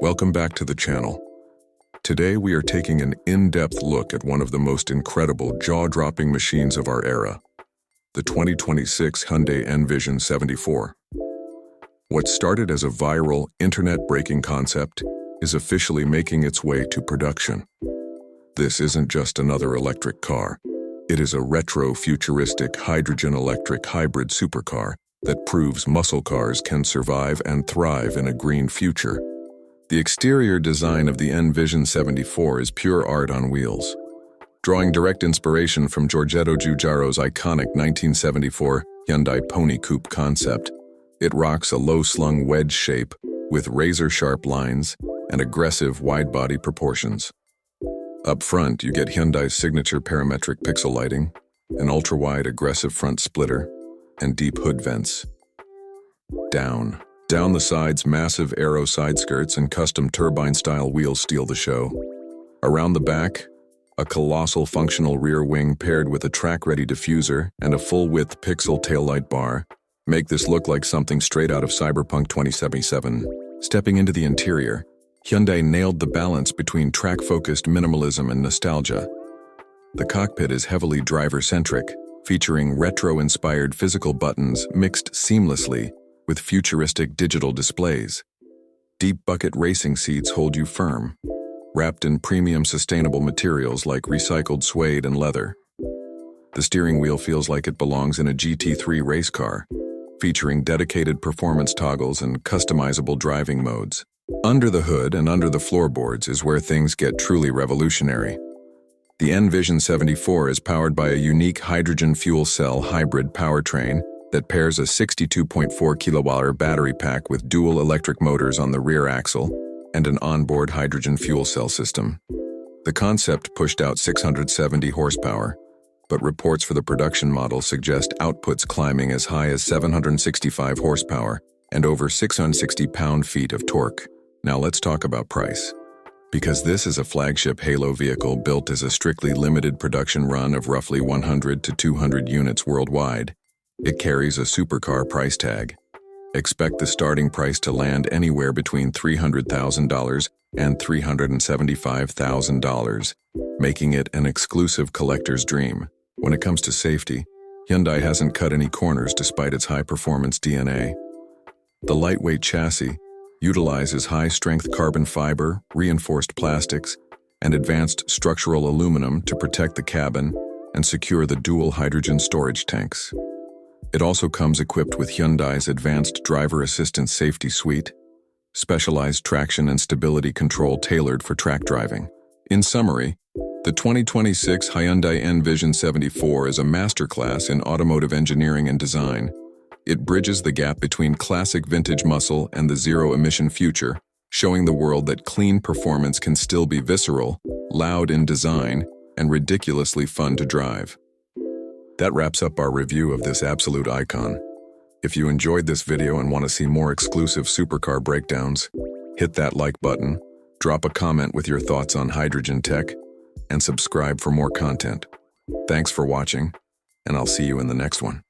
Welcome back to the channel. Today we are taking an in-depth look at one of the most incredible, jaw-dropping machines of our era, the 2026 Hyundai N Vision 74. What started as a viral, internet-breaking concept is officially making its way to production. This isn't just another electric car. It is a retro-futuristic hydrogen-electric hybrid supercar that proves muscle cars can survive and thrive in a green future. The exterior design of the N Vision 74 is pure art on wheels. Drawing direct inspiration from Giorgetto Giugiaro's iconic 1974 Hyundai Pony Coupe concept, it rocks a low-slung wedge shape with razor-sharp lines and aggressive wide-body proportions. Up front, you get Hyundai's signature parametric pixel lighting, an ultra-wide aggressive front splitter, and deep hood vents. Down the sides, massive aero side skirts and custom turbine-style wheels steal the show. Around the back, a colossal functional rear wing paired with a track-ready diffuser and a full-width pixel taillight bar make this look like something straight out of Cyberpunk 2077. Stepping into the interior, Hyundai nailed the balance between track-focused minimalism and nostalgia. The cockpit is heavily driver-centric, featuring retro-inspired physical buttons mixed seamlessly with futuristic digital displays. Deep bucket racing seats hold you firm, wrapped in premium sustainable materials like recycled suede and leather. The steering wheel feels like it belongs in a GT3 race car, featuring dedicated performance toggles and customizable driving modes. Under the hood and under the floorboards is where things get truly revolutionary. The N Vision 74 is powered by a unique hydrogen fuel cell hybrid powertrain that pairs a 62.4 kilowatt-hour battery pack with dual electric motors on the rear axle and an onboard hydrogen fuel cell system. The concept pushed out 670 horsepower, but reports for the production model suggest outputs climbing as high as 765 horsepower and over 660 pound-feet of torque. Now let's talk about price. Because this is a flagship halo vehicle built as a strictly limited production run of roughly 100 to 200 units worldwide, it carries a supercar price tag. Expect the starting price to land anywhere between $300,000 and $375,000, making it an exclusive collector's dream. When it comes to safety, Hyundai hasn't cut any corners despite its high-performance DNA. The lightweight chassis utilizes high-strength carbon fiber, reinforced plastics, and advanced structural aluminum to protect the cabin and secure the dual hydrogen storage tanks. It also comes equipped with Hyundai's advanced driver assistance safety suite, specialized traction and stability control tailored for track driving. In summary, the 2026 Hyundai N Vision 74 is a masterclass in automotive engineering and design. It bridges the gap between classic vintage muscle and the zero-emission future, showing the world that clean performance can still be visceral, loud in design, and ridiculously fun to drive. That wraps up our review of this absolute icon. If you enjoyed this video and want to see more exclusive supercar breakdowns, hit that like button, drop a comment with your thoughts on hydrogen tech, and subscribe for more content. Thanks for watching, and I'll see you in the next one.